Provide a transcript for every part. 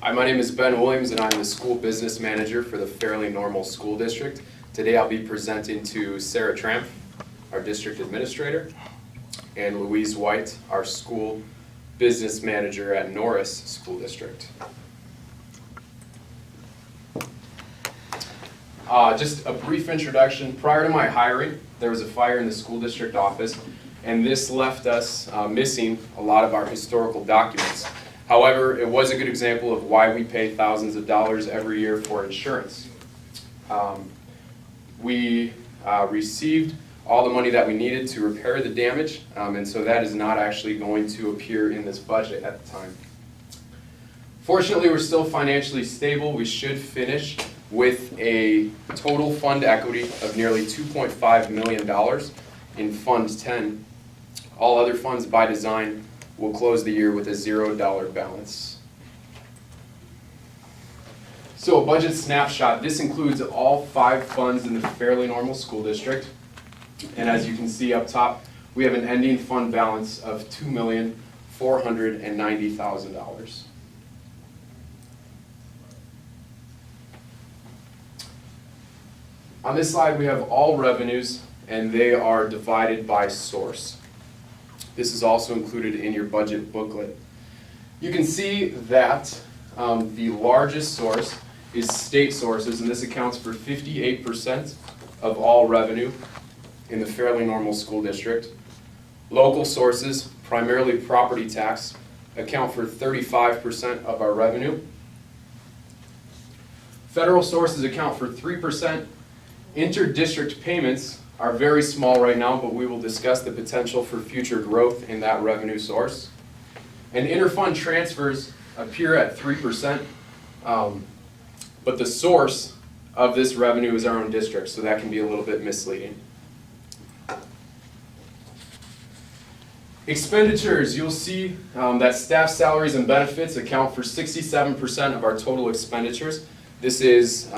Hi, my name is Ben Williams and I'm the School Business Manager for the Fairly Normal School District. Today I'll be presenting to Sarah Tramp, our District Administrator, and Louise White, our School Business Manager at Norris School District. Just a brief introduction. Prior to my hiring, there was a fire in the school district office, and this left us missing a lot of our historical documents. However, it was a good example of why we pay thousands of dollars every year for insurance. We received all the money that we needed to repair the damage, and so that is not actually going to appear in this budget at the time. Fortunately, we're still financially stable. We should finish with a total fund equity of nearly $2.5 million in Fund 10. All other funds by design will close the year with a $0 balance. So a budget snapshot. This includes all 5 funds in the Fairly Normal School District. And as you can see up top, we have an ending fund balance of $2,490,000. On this slide, we have all revenues, and they are divided by source. This is also included in your budget booklet. You can see that the largest source is state sources, and this accounts for 58% of all revenue in the Fairly Normal School District. Local sources, primarily property tax, account for 35% of our revenue. Federal sources account for 3%. Inter-district payments are very small right now, but we will discuss the potential for future growth in that revenue source. And inter-fund transfers appear at 3%, but the source of this revenue is our own district, so that can be a little bit misleading. Expenditures, you'll see that staff salaries and benefits account for 67% of our total expenditures. This is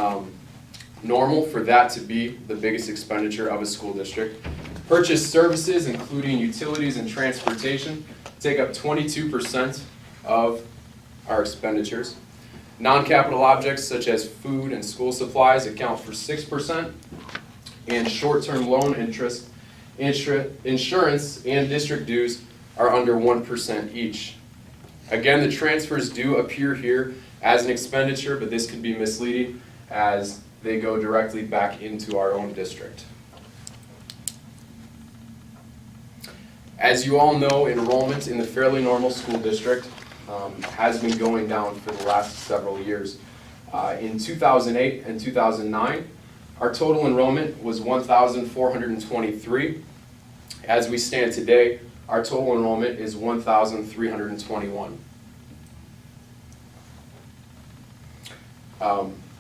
normal for that to be the biggest expenditure of a school district. Purchased services, including utilities and transportation, take up 22% of our expenditures. Non-capital objects such as food and school supplies account for 6%, and short-term loan interest, insurance, and district dues are under 1% each. Again, the transfers do appear here as an expenditure, but this could be misleading as they go directly back into our own district. As you all know, enrollment in the Fairly Normal School District has been going down for the last several years. In 2008 and 2009, our total enrollment was 1,423. As we stand today, our total enrollment is 1,321.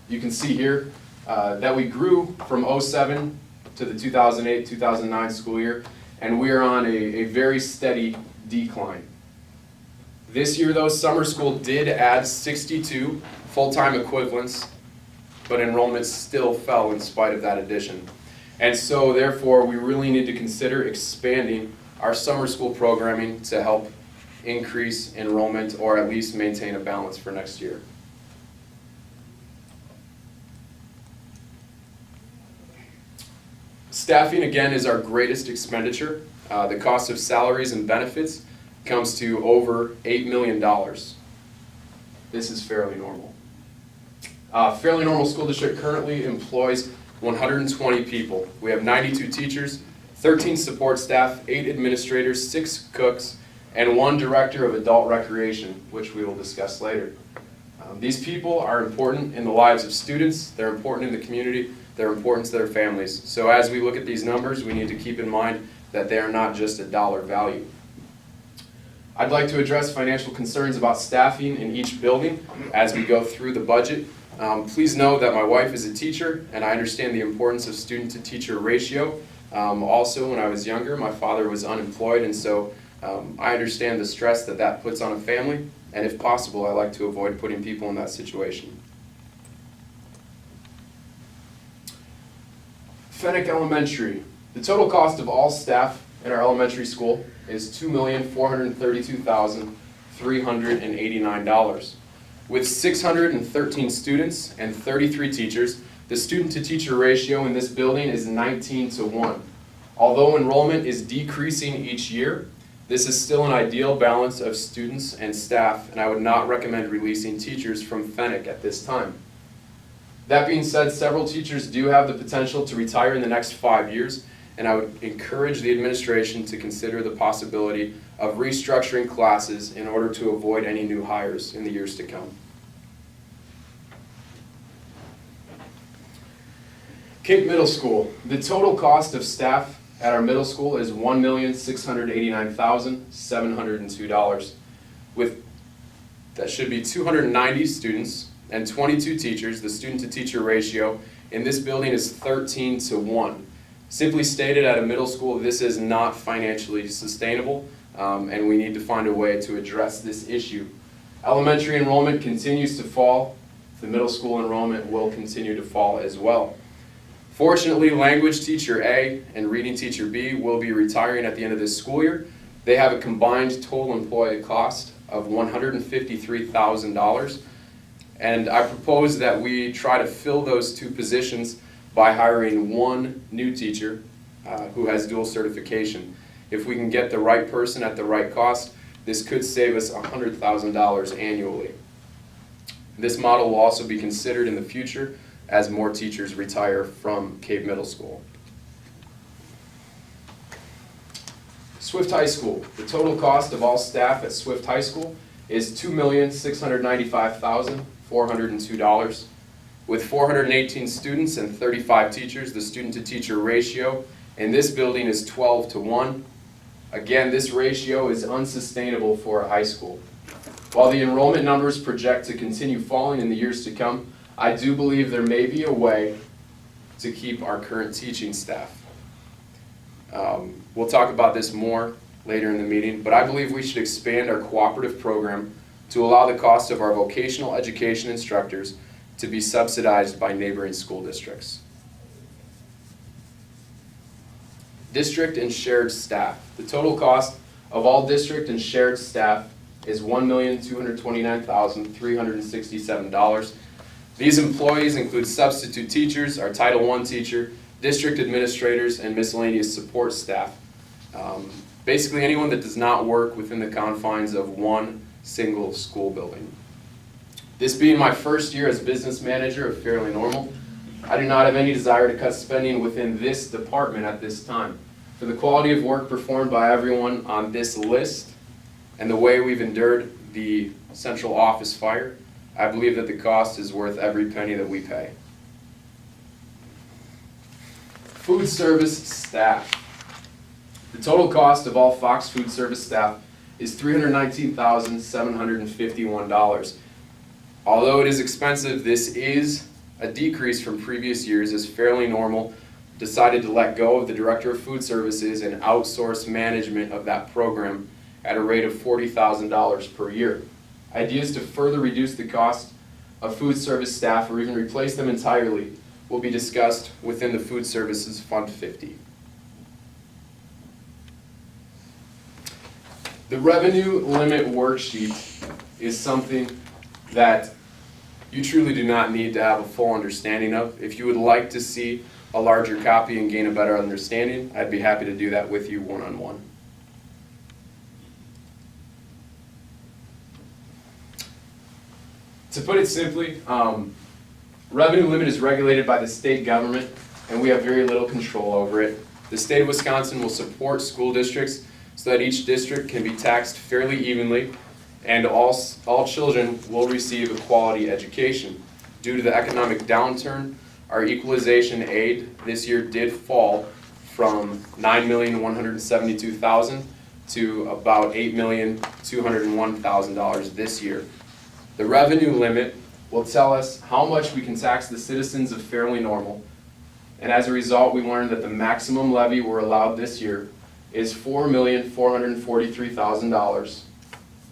You can see here that we grew from 2007 to the 2008-2009 school year, and we are on a very steady decline. This year, though, summer school did add 62 full-time equivalents, but enrollment still fell in spite of that addition. And so, therefore, we really need to consider expanding our summer school programming to help increase enrollment or at least maintain a balance for next year. Staffing, again, is our greatest expenditure. The cost of salaries and benefits comes to over $8 million. This is Fairly Normal. Fairly Normal School District currently employs 120 people. We have 92 teachers, 13 support staff, 8 administrators, 6 cooks, and 1 director of adult recreation, which we will discuss later. These people are important in the lives of students, they're important in the community, they're important to their families. So as we look at these numbers, we need to keep in mind that they are not just a dollar value. I'd like to address financial concerns about staffing in each building as we go through the budget. Please know that my wife is a teacher, and I understand the importance of student-to-teacher ratio. Also, when I was younger, my father was unemployed, and so I understand the stress that that puts on a family, and if possible, I like to avoid putting people in that situation. Fenwick Elementary. The total cost of all staff in our elementary school is $2,432,389. With 613 students and 33 teachers, the student-to-teacher ratio in this building is 19:1. Although enrollment is decreasing each year, this is still an ideal balance of students and staff, and I would not recommend releasing teachers from Fennec at this time. That being said, several teachers do have the potential to retire in the next 5 years, and I would encourage the administration to consider the possibility of restructuring classes in order to avoid any new hires in the years to come. Cape Middle School. The total cost of staff at our middle school is $1,689,702. That should be 290 students and 22 teachers. The student-to-teacher ratio in this building is 13:1. Simply stated, at a middle school, this is not financially sustainable, and we need to find a way to address this issue. Elementary enrollment continues to fall. The middle school enrollment will continue to fall as well. Fortunately, language teacher A and reading teacher B will be retiring at the end of this school year. They have a combined total employee cost of $153,000, and I propose that we try to fill those two positions by hiring one new teacher who has dual certification. If we can get the right person at the right cost, this could save us $100,000 annually. This model will also be considered in the future as more teachers retire from Cape Middle School. Swift High School. The total cost of all staff at Swift High School is $2,695,402. With 418 students and 35 teachers, the student-to-teacher ratio in this building is 12:1. Again, this ratio is unsustainable for a high school. While the enrollment numbers project to continue falling in the years to come, I do believe there may be a way to keep our current teaching staff. We'll talk about this more later in the meeting, but I believe we should expand our cooperative program to allow the cost of our vocational education instructors to be subsidized by neighboring school districts. District and shared staff. The total cost of all district and shared staff is $1,229,367. These employees include substitute teachers, our Title I teacher, district administrators, and miscellaneous support staff. Basically anyone that does not work within the confines of one single school building. This being my first year as business manager of Fairly Normal, I do not have any desire to cut spending within this department at this time. For the quality of work performed by everyone on this list and the way we've endured the central office fire, I believe that the cost is worth every penny that we pay. Food service staff. The total cost of all Fox Food Service staff is $319,751. Although it is expensive, this is a decrease from previous years as Fairly Normal decided to let go of the Director of Food Services and outsource management of that program at a rate of $40,000 per year. Ideas to further reduce the cost of food service staff or even replace them entirely will be discussed within the Food Services Fund 50. The revenue limit worksheet is something that you truly do not need to have a full understanding of. If you would like to see a larger copy and gain a better understanding, I'd be happy to do that with you one-on-one. To put it simply, revenue limit is regulated by the state government, and we have very little control over it. The state of Wisconsin will support school districts so that each district can be taxed fairly evenly, and all children will receive a quality education. Due to the economic downturn, our equalization aid this year did fall from $9,172,000 to about $8,201,000 this year. The revenue limit will tell us how much we can tax the citizens of Fairly Normal, and as a result we learned that the maximum levy we're allowed this year is $4,443,000.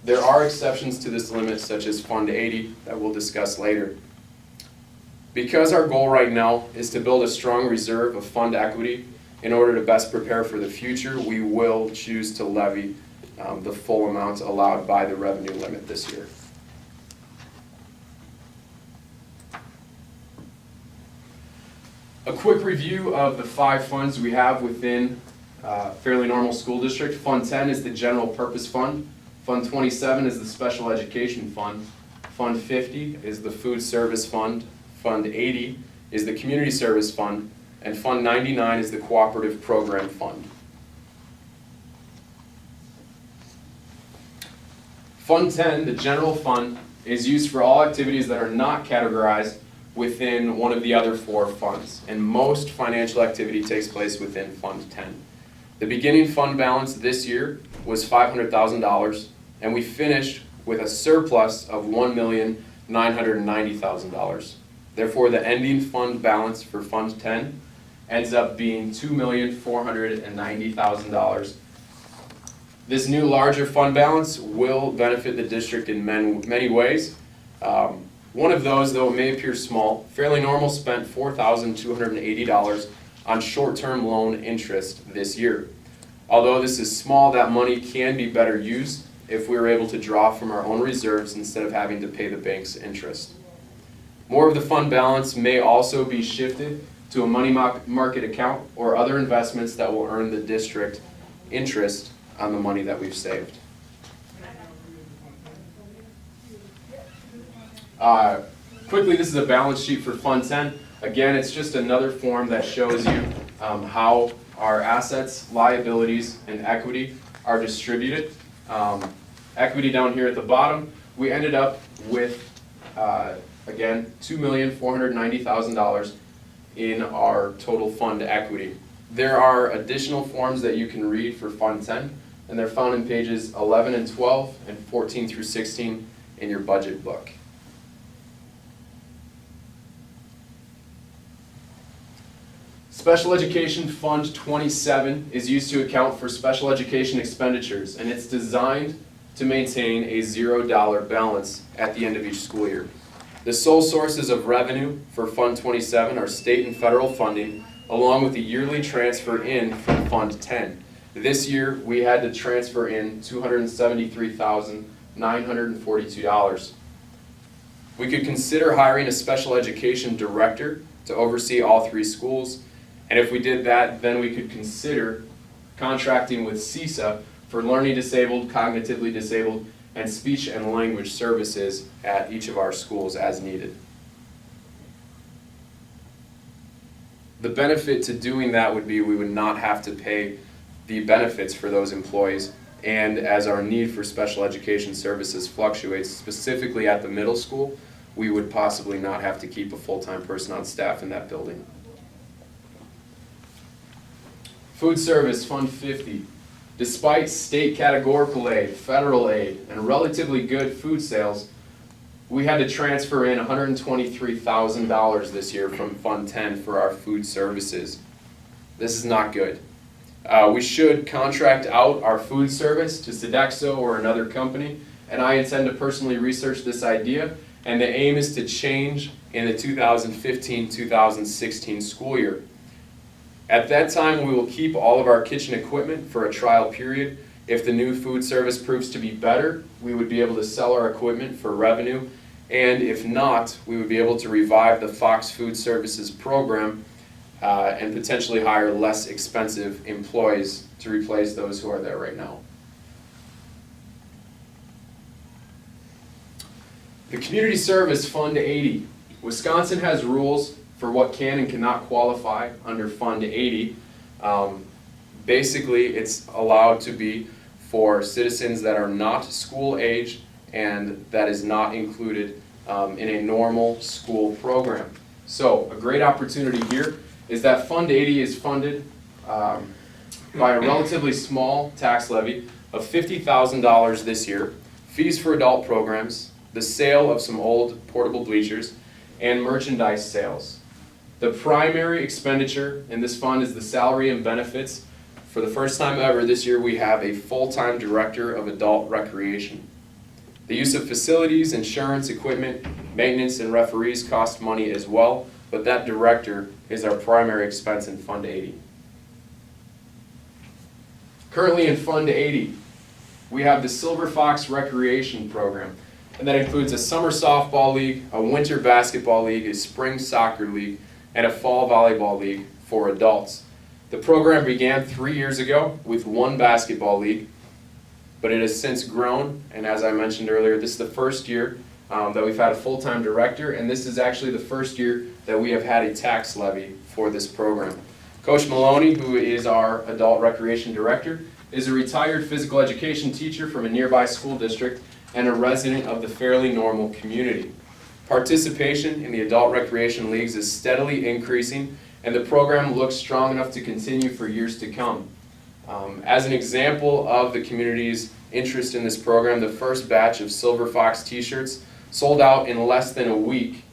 There are exceptions to this limit, such as Fund 80 that we'll discuss later. Because our goal right now is to build a strong reserve of fund equity in order to best prepare for the future, we will choose to levy the full amount allowed by the revenue limit this year. A quick review of the 5 funds we have within Fairly Normal School District. Fund 10 is the General Purpose Fund. Fund 27 is the Special Education Fund. Fund 50 is the Food Service Fund. Fund 80 is the Community Service Fund. And Fund 99 is the Cooperative Program Fund. Fund 10, the General Fund, is used for all activities that are not categorized within one of the other 4 funds, and most financial activity takes place within Fund 10. The beginning fund balance this year was $500,000, and we finished with a surplus of $1,990,000. Therefore, the ending fund balance for Fund 10 ends up being $2,490,000. This new larger fund balance will benefit the district in many ways. One of those, though it may appear small, Fairly Normal spent $4,280 on short-term loan interest this year. Although this is small, that money can be better used if we were able to draw from our own reserves instead of having to pay the bank's interest. More of the fund balance may also be shifted to a money market account or other investments that will earn the district interest on the money that we've saved. Quickly, this is a balance sheet for Fund 10. Again, it's just another form that shows you how our assets, liabilities, and equity are distributed. Equity down here at the bottom, we ended up with, again, $2,490,000 in our total fund equity. There are additional forms that you can read for Fund 10, and they're found in pages 11 and 12 and 14 through 16 in your budget book. Special Education Fund 27 is used to account for special education expenditures, and it's designed to maintain a $0 balance at the end of each school year. The sole sources of revenue for Fund 27 are state and federal funding, along with the yearly transfer in from Fund 10. This year, we had to transfer in $273,942. We could consider hiring a special education director to oversee all 3 schools, and if we did that, then we could consider contracting with CESA for learning disabled, cognitively disabled, and speech and language services at each of our schools as needed. The benefit to doing that would be we would not have to pay the benefits for those employees, and as our need for special education services fluctuates, specifically at the middle school, we would possibly not have to keep a full-time person on staff in that building. Food Service, Fund 50. Despite state categorical aid, federal aid, and relatively good food sales, we had to transfer in $123,000 this year from Fund 10 for our food services. This is not good. We should contract out our food service to Sodexo or another company, and I intend to personally research this idea, and the aim is to change in the 2015-2016 school year. At that time, we will keep all of our kitchen equipment for a trial period. If the new food service proves to be better, we would be able to sell our equipment for revenue, and if not, we would be able to revive the Fox Food Services program and potentially hire less expensive employees to replace those who are there right now. The Community Service Fund 80. Wisconsin has rules for what can and cannot qualify under Fund 80. Basically, it's allowed to be for citizens that are not school age and that is not included in a normal school program. So a great opportunity here is that Fund 80 is funded by a relatively small tax levy of $50,000 this year, fees for adult programs, the sale of some old portable bleachers, and merchandise sales. The primary expenditure in this fund is the salary and benefits. For the first time ever this year, we have a full-time director of adult recreation. The use of facilities, insurance, equipment, maintenance, and referees cost money as well, but that director is our primary expense in Fund 80. Currently in Fund 80, we have the Silver Fox Recreation Program, and that includes a summer softball league, a winter basketball league, a spring soccer league, and a fall volleyball league for adults. The program began 3 years ago with one basketball league, but it has since grown, and as I mentioned earlier, this is the first year that we've had a full-time director, and this is actually the first year that we have had a tax levy for this program. Coach Maloney, who is our adult recreation director, is a retired physical education teacher from a nearby school district and a resident of the Fairly Normal community. Participation in the adult recreation leagues is steadily increasing, and the program looks strong enough to continue for years to come. As an example of the community's interest in this program, the first batch of Silver Fox t-shirts sold out in less than a week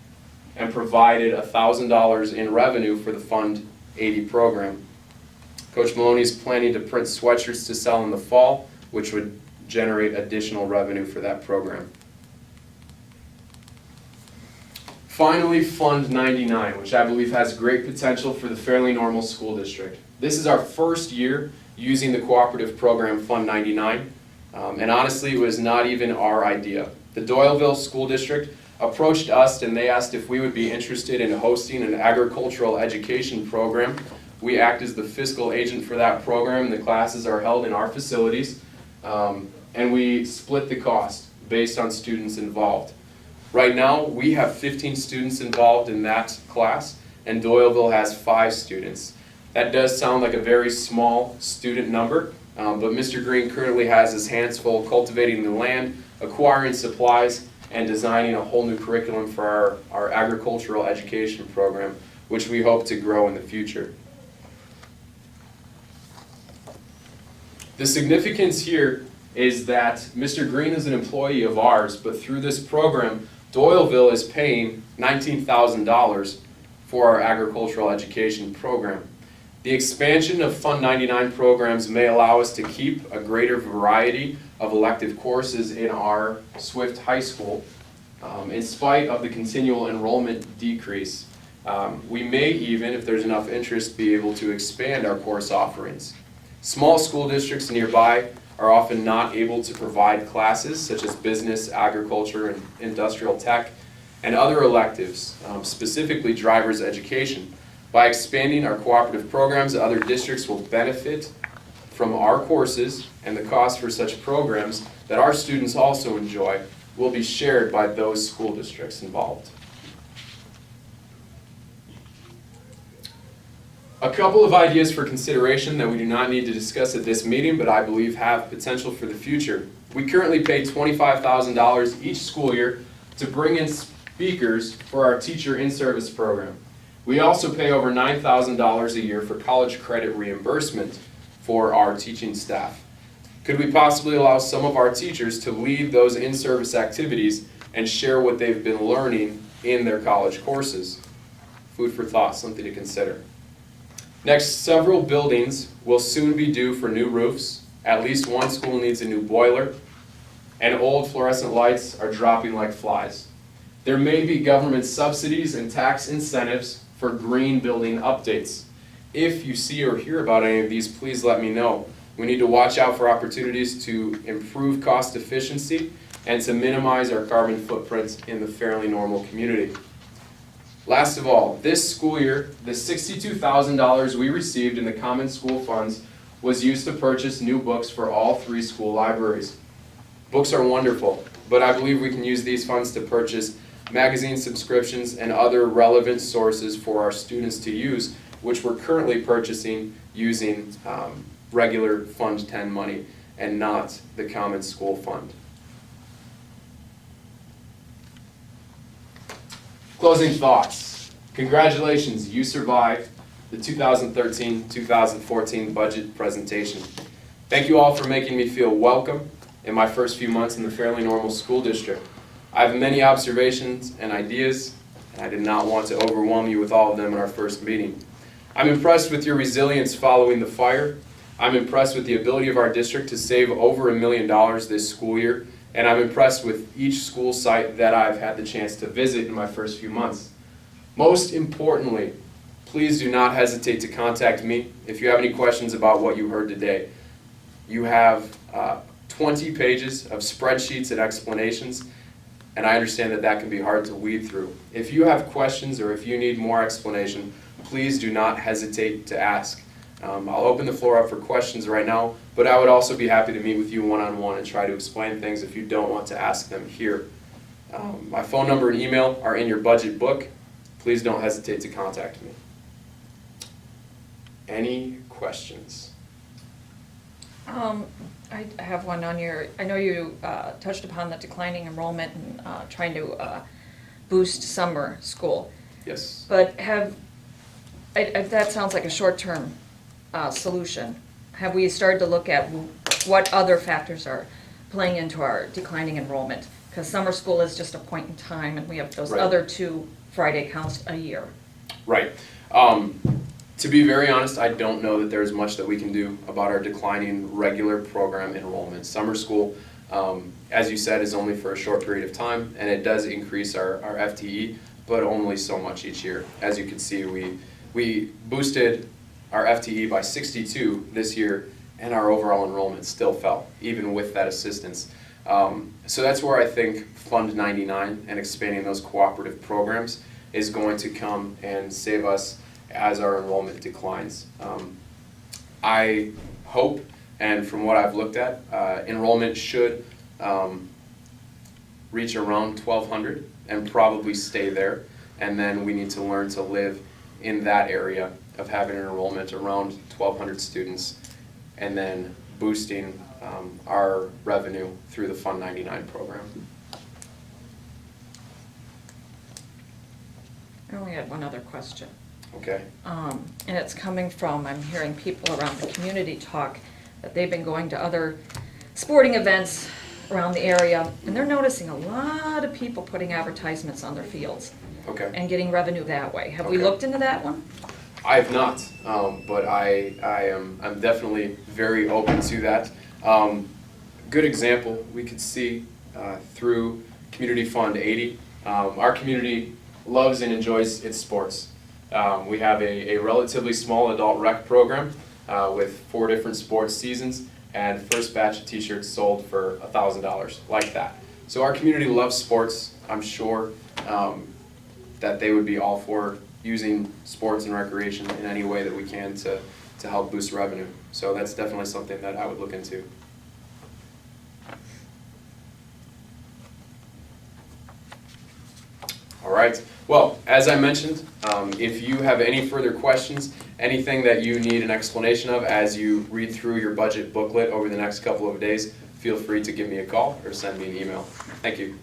and provided $1,000 in revenue for the Fund 80 program. Coach Maloney is planning to print sweatshirts to sell in the fall, which would generate additional revenue for that program. Finally, Fund 99, which I believe has great potential for the Fairly Normal School District. This is our first year using the cooperative program Fund 99, and honestly, it was not even our idea. The Doyleville School District approached us and they asked if we would be interested in hosting an agricultural education program. We act as the fiscal agent for that program. The classes are held in our facilities, and we split the cost based on students involved. Right now, we have 15 students involved in that class, and Doyleville has 5 students. That does sound like a very small student number, but Mr. Green currently has his hands full cultivating the land, acquiring supplies, and designing a whole new curriculum for our agricultural education program, which we hope to grow in the future. The significance here is that Mr. Green is an employee of ours, but through this program, Doyleville is paying $19,000 for our agricultural education program. The expansion of Fund 99 programs may allow us to keep a greater variety of elective courses in our Swift High School, in spite of the continual enrollment decrease. We may even, if there's enough interest, be able to expand our course offerings. Small school districts nearby are often not able to provide classes such as business, agriculture, and industrial tech, and other electives, specifically driver's education. By expanding our cooperative programs, other districts will benefit from our courses, and the cost for such programs that our students also enjoy will be shared by those school districts involved. A couple of ideas for consideration that we do not need to discuss at this meeting, but I believe have potential for the future. We currently pay $25,000 each school year to bring in speakers for our teacher in-service program. We also pay over $9,000 a year for college credit reimbursement for our teaching staff. Could we possibly allow some of our teachers to lead those in-service activities and share what they've been learning in their college courses? Food for thought, something to consider. Next, several buildings will soon be due for new roofs. At least one school needs a new boiler, and old fluorescent lights are dropping like flies. There may be government subsidies and tax incentives for green building updates. If you see or hear about any of these, please let me know. We need to watch out for opportunities to improve cost efficiency and to minimize our carbon footprint in the Fairly Normal community. Last of all, this school year, the $62,000 we received in the common school funds was used to purchase new books for all 3 school libraries. Books are wonderful, but I believe we can use these funds to purchase magazine subscriptions and other relevant sources for our students to use, which we're currently purchasing using regular Fund 10 money and not the Common School Fund. Closing thoughts. Congratulations, you survived the 2013-2014 budget presentation. Thank you all for making me feel welcome in my first few months in the Fairly Normal School District. I have many observations and ideas, and I did not want to overwhelm you with all of them in our first meeting. I'm impressed with your resilience following the fire. I'm impressed with the ability of our district to save over $1 million this school year, and I'm impressed with each school site that I've had the chance to visit in my first few months. Most importantly, please do not hesitate to contact me if you have any questions about what you heard today. You have 20 pages of spreadsheets and explanations and I understand that that can be hard to weed through. If you have questions or if you need more explanation, please do not hesitate to ask. I'll open the floor up for questions right now, but I would also be happy to meet with you one-on-one and try to explain things if you don't want to ask them here. My phone number and email are in your budget book. Please don't hesitate to contact me. Any questions? I have one on your, I know you touched upon the declining enrollment and trying to boost summer school. Yes. But that sounds like a short-term solution. Have we started to look at what other factors are playing into our declining enrollment? Because summer school is just a point in time, and we have those Right. other 2 Friday counts a year. Right. To be very honest, I don't know that there's much that we can do about our declining regular program enrollment. Summer school, as you said, is only for a short period of time, and it does increase our FTE, but only so much each year. As you can see, we boosted our FTE by 62 this year, and our overall enrollment still fell, even with that assistance. So that's where I think Fund 99 and expanding those cooperative programs is going to come and save us as our enrollment declines. I hope, and from what I've looked at, enrollment should reach around 1,200 and probably stay there, and then we need to learn to live in that area of having an enrollment around 1,200 students, and then boosting our revenue through the Fund 99 program. I only had one other question. Okay. And it's coming from, I'm hearing people around the community talk that they've been going to other sporting events around the area, and they're noticing a lot of people putting advertisements on their fields Okay. and getting revenue that way. Have we Okay. looked into that one? I have not, but I'm definitely very open to that. Good example we could see through Community Fund 80. Our community loves and enjoys its sports. We have a relatively small adult rec program with 4 different sports seasons, and first batch of t-shirts sold for $1,000, like that. So our community loves sports. I'm sure that they would be all for using sports and recreation in any way that we can to help boost revenue. So that's definitely something that I would look into. All right. Well, as I mentioned, if you have any further questions, anything that you need an explanation of as you read through your budget booklet over the next couple of days, feel free to give me a call or send me an email. Thank you.